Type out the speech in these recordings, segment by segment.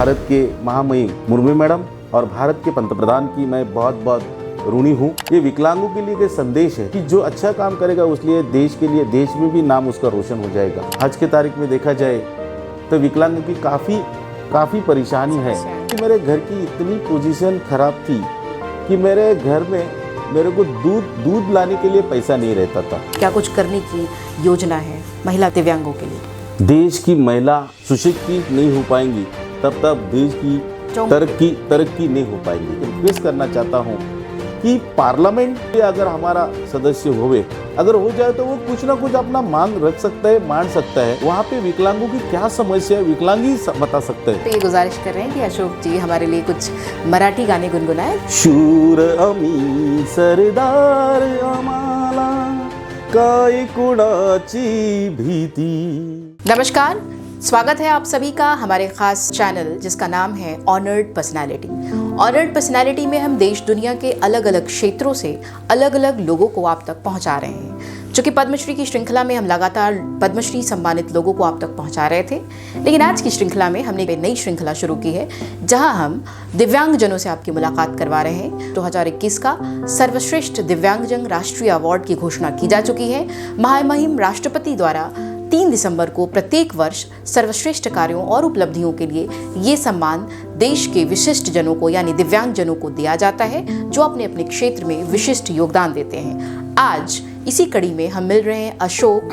भारत के महामहिम मुर्मू मैडम और भारत के पंतप्रधान की मैं बहुत बहुत ऋणी हूँ। ये विकलांगों के लिए एक संदेश है कि जो अच्छा काम करेगा उसलिए देश के लिए देश में भी नाम उसका रोशन हो जाएगा। आज के तारीख में देखा जाए तो विकलांगों की काफ़ी परेशानी है कि मेरे घर की इतनी पोजीशन खराब थी कि मेरे घर में मेरे को दूध लाने के लिए पैसा नहीं रहता था। क्या कुछ करने की योजना है महिला दिव्यांगों के लिए? देश की महिला सुशिक्षित नहीं हो पाएंगी तब तक देश की तरक्की नहीं हो पाएगी। रिक्वेस्ट करना चाहता हूँ कि पार्लियामेंट में अगर हमारा सदस्य अगर हो जाए तो वो कुछ ना कुछ अपना मांग रख सकता है, मान सकता है। वहाँ पे विकलांगों की क्या समस्या है विकलांग ही बता सकते हैं। तो ये गुजारिश कर रहे हैं कि अशोक जी हमारे लिए कुछ मराठी गाने गुनगुनाए। शूर अमी सरदार आम्हाला काय कुणाची भीती। नमस्कार, स्वागत है आप सभी का हमारे खास चैनल जिसका नाम है ऑनर्ड पर्सनालिटी। ऑनर्ड पर्सनालिटी में हम देश दुनिया के अलग अलग क्षेत्रों से अलग अलग लोगों को आप तक पहुंचा रहे हैं। चूँकि पद्मश्री की श्रृंखला में हम लगातार पद्मश्री सम्मानित लोगों को आप तक पहुंचा रहे थे, लेकिन आज की श्रृंखला में हमने एक नई श्रृंखला शुरू की है जहां हम दिव्यांगजनों से आपकी मुलाकात करवा रहे हैं। 2021 का सर्वश्रेष्ठ दिव्यांगजन राष्ट्रीय अवार्ड की घोषणा की जा चुकी है। महामहिम राष्ट्रपति द्वारा 3 दिसंबर को प्रत्येक वर्ष सर्वश्रेष्ठ कार्यों और उपलब्धियों के लिए ये सम्मान देश के विशिष्ट जनों को यानी दिव्यांग जनों को दिया जाता है जो अपने अपने क्षेत्र में विशिष्ट योगदान देते हैं। आज इसी कड़ी में हम मिल रहे हैं अशोक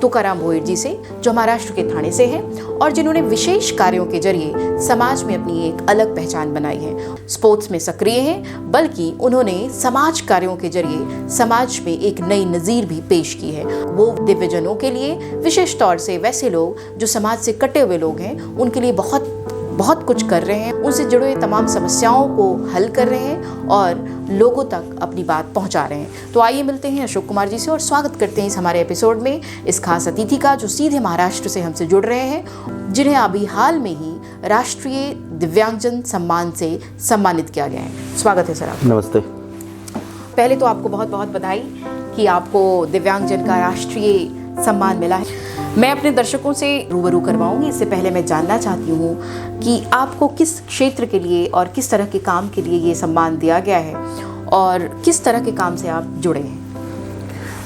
तुकाराम भोईर जी से, जो महाराष्ट्र के ठाणे से हैं और जिन्होंने विशेष कार्यों के जरिए समाज में अपनी एक अलग पहचान बनाई है। स्पोर्ट्स में सक्रिय हैं, बल्कि उन्होंने समाज कार्यों के जरिए समाज में एक नई नज़ीर भी पेश की है। वो दिव्यजनों के लिए, विशेष तौर से वैसे लोग जो समाज से कटे हुए लोग हैं, उनके लिए बहुत कुछ कर रहे हैं। उनसे जुड़े हुए तमाम समस्याओं को हल कर रहे हैं और लोगों तक अपनी बात पहुंचा रहे हैं। तो आइए मिलते हैं अशोक कुमार जी से और स्वागत करते हैं इस हमारे एपिसोड में इस खास अतिथि का जो सीधे महाराष्ट्र से हमसे जुड़ रहे हैं, जिन्हें अभी हाल में ही राष्ट्रीय दिव्यांगजन सम्मान से सम्मानित किया गया है। स्वागत है सर आपका। नमस्ते। पहले तो आपको बहुत बहुत बधाई कि आपको दिव्यांगजन का राष्ट्रीय सम्मान मिला है। मैं अपने दर्शकों से रूबरू करवाऊंगी। इससे पहले मैं जानना चाहती हूँ कि आपको किस क्षेत्र के लिए और किस तरह के काम के लिए ये सम्मान दिया गया है और किस तरह के काम से आप जुड़े हैं।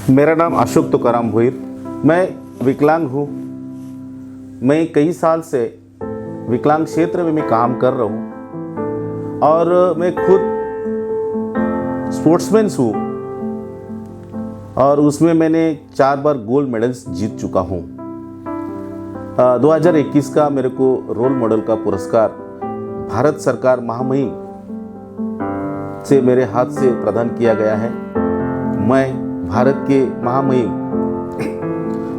मेरा नाम अशोक तुकाराम भोईर, मैं विकलांग हूँ। मैं कई साल से विकलांग क्षेत्र में मैं काम कर रहा हूँ और मैं खुद स्पोर्ट्समैन हूँ और उसमें मैंने 4 बार गोल्ड मेडल्स जीत चुका हूँ। 2021 का मेरे को रोल मॉडल का पुरस्कार भारत सरकार महामहिम से मेरे हाथ से प्रदान किया गया है। मैं भारत के महामहिम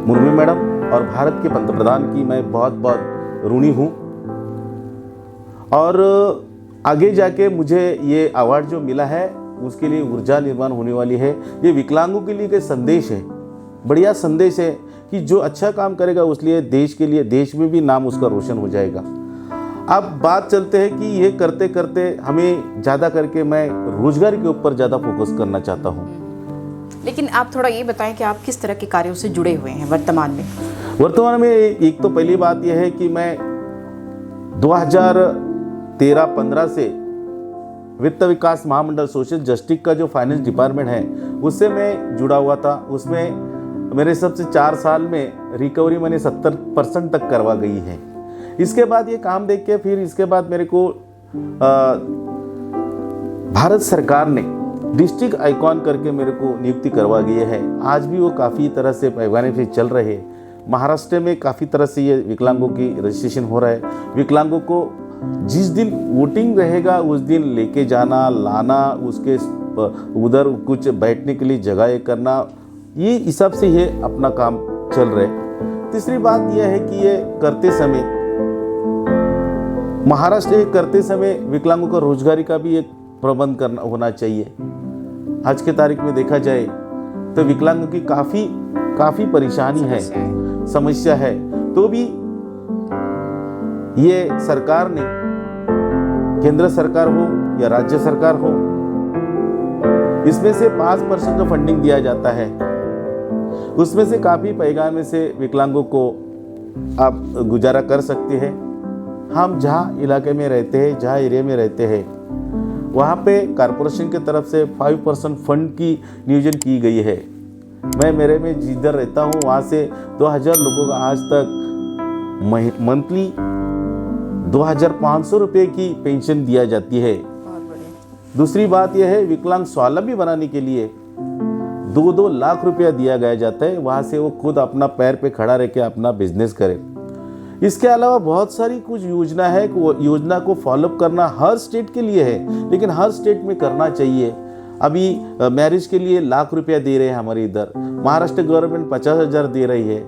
मुर्मू मैडम और भारत के पंतप्रधान की मैं बहुत बहुत ऋणी हूँ और आगे जाके मुझे ये अवार्ड जो मिला है उसके लिए ऊर्जा निर्माण होने वाली है। ये विकलांगों के लिए एक संदेश है, बढ़िया संदेश है कि जो अच्छा काम करेगा उसलिए देश के लिए देश में भी नाम उसका रोशन हो जाएगा। अब बात चलते हैं कि ये करते करते हमें ज़्यादा करके मैं रोजगार के ऊपर ज़्यादा फोकस करना चाहता हूँ। लेकिन आप थोड़ा ये बताएं कि आप किस तरह के कार्यों से जुड़े हुए हैं वर्तमान में। वर्तमान में एक तो पहली बात यह है कि मैं 2013-15 से वित्त विकास महामंडल सोशल जस्टिस का जो फाइनेंस डिपार्टमेंट है उससे मैं जुड़ा हुआ था। उसमें मेरे सबसे 4 साल में रिकवरी मैंने 70% तक करवा गई है। इसके बाद ये काम देख के फिर इसके बाद मेरे को भारत सरकार ने डिस्ट्रिक्ट आइकॉन करके मेरे को नियुक्ति करवा गई है। आज भी वो काफ़ी तरह से पैमाने से चल रहे हैं। महाराष्ट्र में काफ़ी तरह से ये विकलांगों की रजिस्ट्रेशन हो रहा है। विकलांगों को जिस दिन वोटिंग रहेगा उस दिन लेके जाना लाना, उसके उधर कुछ बैठने के लिए जगह करना, ये हिसाब से ये अपना काम चल रहा है। तीसरी बात यह है कि ये करते समय महाराष्ट्र करते समय विकलांगों का रोजगारी का भी एक प्रबंध करना होना चाहिए। आज के तारीख में देखा जाए तो विकलांगों की काफ़ी परेशानी है, समस्या है। तो भी ये सरकार ने, केंद्र सरकार हो या राज्य सरकार हो, इसमें से 5% जो फंडिंग दिया जाता है उसमें से काफ़ी पैमाने से विकलांगों को आप गुजारा कर सकते हैं। हम जहाँ इलाके में रहते हैं, जहाँ एरिया में रहते हैं, वहाँ पे कॉरपोरेशन की तरफ से 5% फंड की नियोजन की गई है। मैं मेरे में जिधर रहता हूँ वहाँ से 2000 लोगों को आज तक मंथली 2500 रुपये की पेंशन दिया जाती है। दूसरी बात यह है, विकलांग स्वावलंबी बनाने के लिए 2-2 लाख रुपया दिया गया जाता है, वहाँ से वो खुद अपना पैर पे खड़ा रह के अपना बिजनेस करे। इसके अलावा बहुत सारी कुछ योजना है, योजना को फॉलोअप करना हर स्टेट के लिए है, लेकिन हर स्टेट में करना चाहिए। अभी मैरिज के लिए लाख रुपया दे रहे हैं हमारे इधर, महाराष्ट्र गवर्नमेंट 50,000 दे रही है।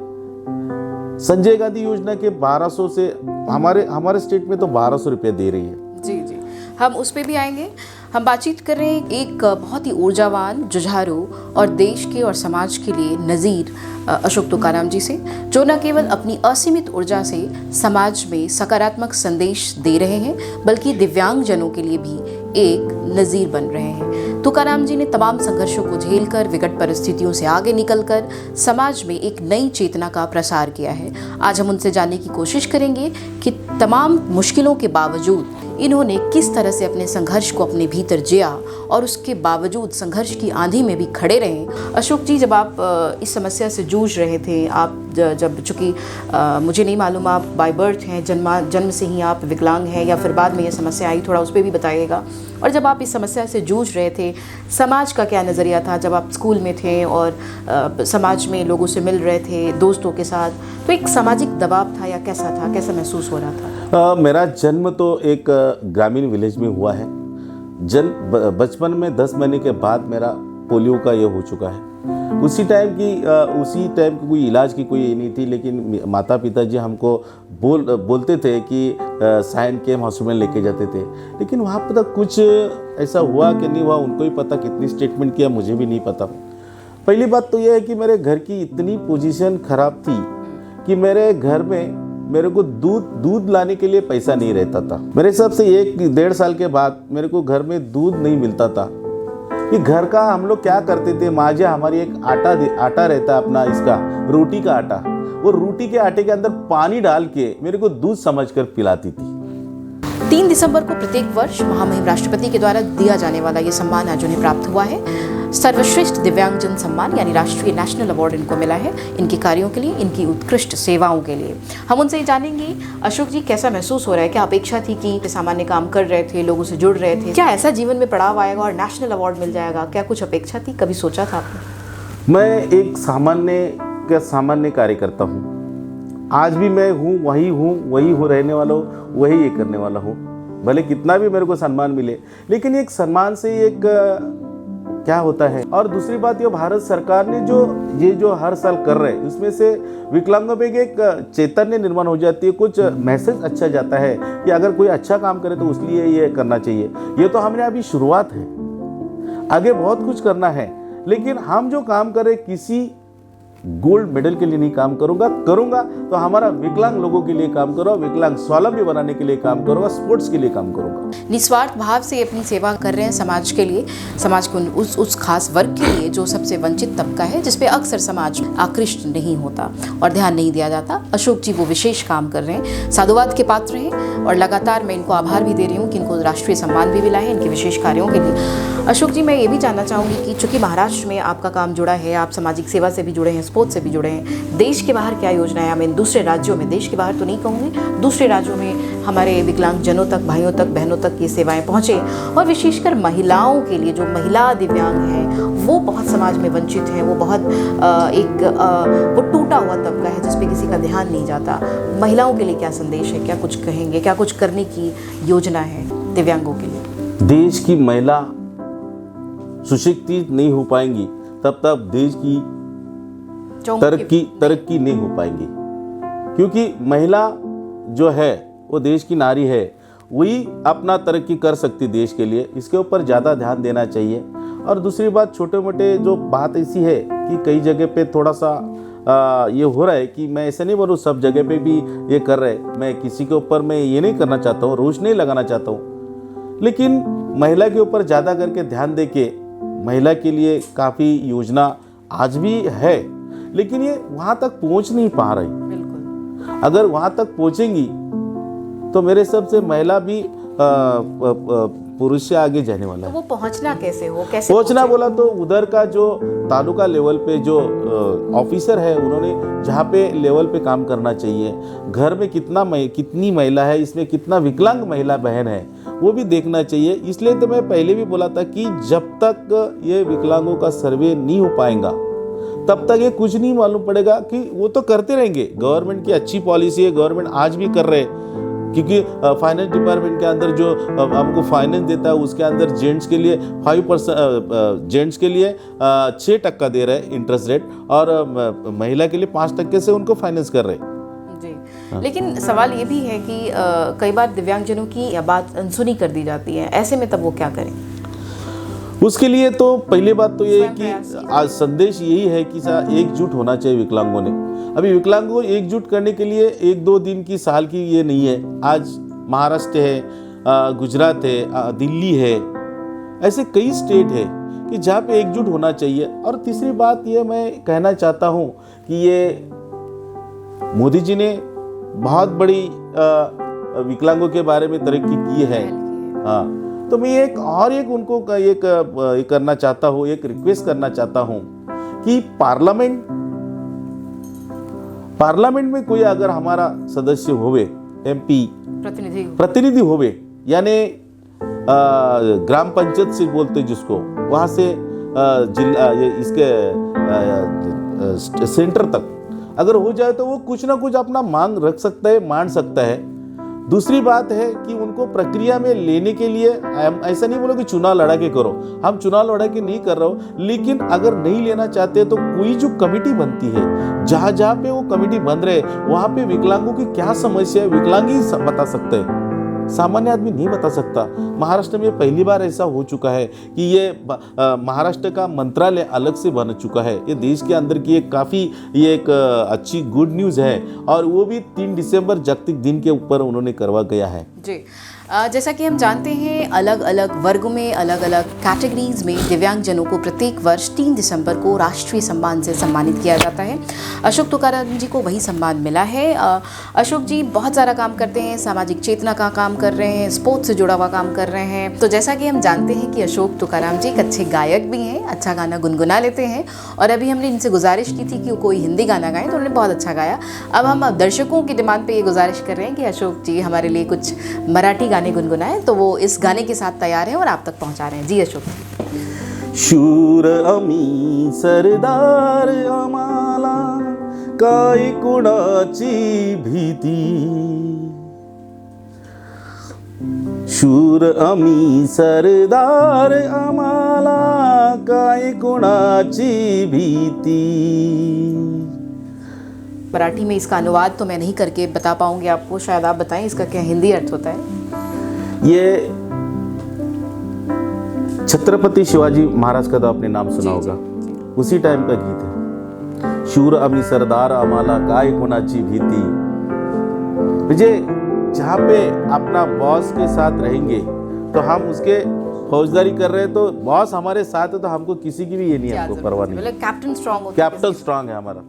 संजय गांधी योजना के 1200 से हमारे स्टेट में तो 1200 रुपया दे रही है। जी जी, हम उस पर भी आएंगे। हम बातचीत कर रहे हैं एक बहुत ही ऊर्जावान, जुझारू और देश के और समाज के लिए नज़ीर अशोक तुकाराम जी से, जो न केवल अपनी असीमित ऊर्जा से समाज में सकारात्मक संदेश दे रहे हैं, बल्कि दिव्यांगजनों के लिए भी एक नज़ीर बन रहे हैं। तुकाराम जी ने तमाम संघर्षों को झेलकर, विकट परिस्थितियों से आगे निकलकर समाज में एक नई चेतना का प्रसार किया है। आज हम उनसे जानने की कोशिश करेंगे कि तमाम मुश्किलों के बावजूद इन्होंने किस तरह से अपने संघर्ष को अपने भीतर जिया और उसके बावजूद संघर्ष की आंधी में भी खड़े रहे। अशोक जी, जब आप इस समस्या से जूझ रहे थे, आप जब चूँकि मुझे नहीं मालूम आप बाय बर्थ हैं, जन्म से ही आप विकलांग हैं या फिर बाद में ये समस्या आई, थोड़ा उस पर भी बताइएगा। और जब आप इस समस्या से जूझ रहे थे, समाज का क्या नज़रिया था जब आप स्कूल में थे और समाज में लोगों से मिल रहे थे, दोस्तों के साथ, तो एक सामाजिक दबाव था या कैसा था, कैसा महसूस हो रहा था? मेरा जन्म तो एक ग्रामीण विलेज में हुआ है। बचपन में 10 महीने के बाद मेरा पोलियो का ये हो चुका है। उसी टाइम की कोई इलाज की कोई ये नहीं थी, लेकिन माता पिता जी हमको बोलते थे कि साइन केम हॉस्पिटल लेके जाते थे, लेकिन वहाँ पर तक कुछ ऐसा हुआ कि नहीं हुआ उनको ही पता, कितनी स्टेटमेंट किया मुझे भी नहीं पता। पहली बात तो यह है कि मेरे घर की इतनी पोजीशन खराब थी कि मेरे घर में मेरे को दूध लाने के लिए पैसा नहीं रहता था। मेरे हिसाब से 1-1.5 साल के बाद मेरे को घर में दूध नहीं मिलता था। कि घर का हम लोग क्या करते थे, माँ हमारी एक आटा रहता अपना, इसका रोटी का आटा, वो रोटी के आटे के अंदर पानी डाल के मेरे को दूध समझकर पिलाती थी। 3 दिसंबर को प्रत्येक वर्ष महामहिम राष्ट्रपति के द्वारा दिया जाने वाला ये सम्मान आज उन्हें प्राप्त हुआ है। सर्वश्रेष्ठ दिव्यांगजन सम्मान यानी राष्ट्रीय नेशनल अवार्ड इनको मिला है, इनके कार्यों के लिए, इनकी उत्कृष्ट सेवाओं के लिए। हम उनसे जानेंगे, अशोक जी कैसा महसूस हो रहा है? क्या अपेक्षा थी कि सामान्य काम कर रहे थे, लोगों से जुड़ रहे थे, क्या ऐसा जीवन में पड़ाव आएगा और नेशनल अवार्ड मिल जाएगा? क्या कुछ अपेक्षा थी, कभी सोचा था आपने? मैं एक सामान्य कार्यकर्ता हूँ। आज भी मैं वही हूँ, रहने वाला हूँ, वही ये करने वाला हूँ। भले कितना भी मेरे को सम्मान मिले, लेकिन एक सम्मान से एक क्या होता है। और दूसरी बात, ये भारत सरकार ने जो हर साल कर रहे हैं, उसमें से विकलांगों पे एक चैतन्य निर्माण हो जाती है, कुछ मैसेज अच्छा जाता है कि अगर कोई अच्छा काम करे तो उसलिए ये करना चाहिए। ये तो हमने अभी शुरुआत है, आगे बहुत कुछ करना है, लेकिन हम जो काम करें किसी गोल्ड मेडल के लिए नहीं काम करूंगा तो हमारा विकलांग लोगों के लिए काम करूंगा, विकलांग स्वावलंबी बनाने के लिए काम करूंगा, स्पोर्ट्स के लिए काम करूंगा। निस्वार्थ भाव से अपनी सेवा कर रहे हैं समाज के लिए, समाज को उस खास वर्ग के लिए जो सबसे वंचित तबका है, जिसपे अक्सर समाज आकृष्ट नहीं होता और ध्यान नहीं दिया जाता। अशोक जी वो विशेष काम कर रहे हैं, साधुवाद के पात्र हैं और लगातार मैं इनको आभार भी दे रही हूँ कि इनको राष्ट्रीय सम्मान भी मिला है इनके विशेष कार्यों के लिए। अशोक जी, मैं ये भी जानना चाहूँगी कि चूँकि महाराष्ट्र में आपका काम जुड़ा है, आप सामाजिक सेवा से भी जुड़े हैं, स्पोर्ट्स से भी जुड़े हैं, देश के बाहर क्या योजना है? मैं दूसरे राज्यों में, देश के बाहर तो नहीं कहूँगी, दूसरे राज्यों में हमारे विकलांगजनों तक, भाइयों तक, बहनों तक ये सेवाएं पहुँचे, और विशेषकर महिलाओं के लिए, जो महिला दिव्यांग हैं वो बहुत समाज में वंचित हैं, वो बहुत वो टूटा हुआ तबका है जिस पे किसी का ध्यान नहीं जाता। महिलाओं के लिए क्या संदेश है, क्या कुछ कहेंगे, क्या कुछ करने की योजना है दिव्यांगों के लिए? देश की महिला सुशिक्षित नहीं हो पाएंगी तब तक देश की तरक्की नहीं हो पाएंगी, क्योंकि महिला जो है वो देश की नारी है, वही अपना तरक्की कर सकती देश के लिए। इसके ऊपर ज़्यादा ध्यान देना चाहिए। और दूसरी बात, छोटे मोटे जो बात ऐसी है कि कई जगह पे थोड़ा सा ये हो रहा है कि मैं ऐसे नहीं बोलूँ सब जगह पे भी ये कर रहे, मैं किसी के ऊपर मैं ये नहीं करना चाहता हूँ, रोष नहीं लगाना चाहता हूँ, लेकिन महिला के ऊपर ज़्यादा करके ध्यान दे के महिला के लिए काफ़ी योजना आज भी है, लेकिन ये वहाँ तक पहुँच नहीं पा रही। बिल्कुल। अगर वहाँ तक पहुँचेंगी तो मेरे हिसाब से महिला भी पुरुष से आगे जाने वाला तो है। वो पहुंचना कैसे हो, कैसे पहुंचना बोला तो उधर का जो तालुका लेवल पे जो ऑफिसर है, उन्होंने जहाँ पे लेवल पे काम करना चाहिए, घर में कितनी महिला है, इसमें कितना विकलांग महिला बहन है, वो भी देखना चाहिए। इसलिए तो मैं पहले भी बोला था कि जब तक ये विकलांगों का सर्वे नहीं हो पाएगा तब तक ये कुछ नहीं मालूम पड़ेगा। कि वो तो करते रहेंगे, गवर्नमेंट की अच्छी पॉलिसी है, गवर्नमेंट आज भी कर रहे हैं, क्योंकि फाइनेंस डिपार्टमेंट के अंदर जो हमको फाइनेंस देता है उसके अंदर जेंट्स के लिए 5%, जेंट्स के लिए 6% दे रहे हैं इंटरेस्ट रेट, और महिला के लिए 5% से उनको फाइनेंस कर रहे हैं। जी, लेकिन सवाल ये भी है कि कई बार दिव्यांगजनों की बात अनसुनी कर दी जाती है, ऐसे में तब वो क्या करें? उसके लिए तो पहली बात तो ये है कि आज संदेश यही है कि एकजुट होना चाहिए विकलांगों ने। अभी विकलांगों को एकजुट करने के लिए 1-2 दिन की, साल की ये नहीं है। आज महाराष्ट्र है, गुजरात है, दिल्ली है, ऐसे कई स्टेट है कि जहाँ पे एकजुट होना चाहिए। और तीसरी बात ये मैं कहना चाहता हूँ कि ये मोदी जी ने बहुत बड़ी विकलांगों के बारे में तरक्की की है। हाँ, तो मैं एक उनको एक करना चाहता हूँ, एक रिक्वेस्ट करना चाहता हूँ कि पार्लियामेंट में कोई अगर हमारा सदस्य होवे, MP प्रतिनिधि होवे, यानी ग्राम पंचायत से बोलते जिसको, वहाँ से जिला इसके सेंटर तक अगर हो जाए तो वो कुछ ना कुछ अपना मांग रख सकता है, मान सकता है। दूसरी बात है कि उनको प्रक्रिया में लेने के लिए ऐसा नहीं बोलो कि चुनाव लड़ा के करो, हम चुनाव लड़ा के नहीं कर रहे हो, लेकिन अगर नहीं लेना चाहते तो कोई जो कमेटी बनती है, जहाँ जहाँ पे वो कमेटी बन रहे वहाँ पे विकलांगों की क्या समस्या है विकलांग ही बता सकते हैं, सामान्य आदमी नहीं बता सकता। महाराष्ट्र में पहली बार ऐसा हो चुका है कि ये महाराष्ट्र का मंत्रालय अलग से बन चुका है। ये देश के अंदर की एक अच्छी गुड न्यूज़ है, और वो भी 3 दिसंबर जागतिक दिन के ऊपर उन्होंने करवा गया है। जी, जैसा कि हम जानते हैं अलग अलग वर्गों में, अलग अलग कैटेगरीज में दिव्यांगजनों को प्रत्येक वर्ष 3 दिसंबर को राष्ट्रीय सम्मान से सम्मानित किया जाता है। अशोक तुकाराम जी को वही सम्मान मिला है। अशोक जी बहुत सारा काम करते हैं, सामाजिक चेतना का काम कर रहे हैं, स्पोर्ट्स से जुड़ा हुआ काम कर रहे हैं। तो जैसा कि हम जानते हैं कि अशोक तुकाराम जी एक अच्छे गायक भी हैं, अच्छा गाना गुनगुना लेते हैं, और अभी हमने इनसे गुजारिश की थी कि कोई हिंदी गाना गाएं तो उन्होंने बहुत अच्छा गाया। अब हम दर्शकों की डिमांड पे ये गुजारिश कर रहे हैं कि अशोक जी हमारे लिए कुछ मराठी गाने गुनगुनाए, तो वो इस गाने के साथ तैयार हैं और आप तक पहुंचा रहे हैं। जी अशोक। शूर आम्ही सरदार, आम्हाला काय कुणाची भीती, शूर आम्ही सरदार, आम्हाला काय कुणाची भीती। मराठी में इसका अनुवाद तो मैं नहीं करके बता पाऊंगी आपको, शायद आप बताएं इसका क्या हिंदी अर्थ होता है। ये छत्रपति शिवाजी महाराज का तो आपने नाम सुना होगा, उसी टाइम का गीत है। शूर आम्ही सरदार, आम्हाला काय कोणाची भीती। मुझे जहाँ पे अपना बॉस के साथ रहेंगे तो हम उसके फौजदारी कर रहे हैं, तो बॉस हमारे साथ है तो हमको किसी की भी ये नहीं, हमको परवाह नहीं। कैप्टन स्ट्रांग है हमारा।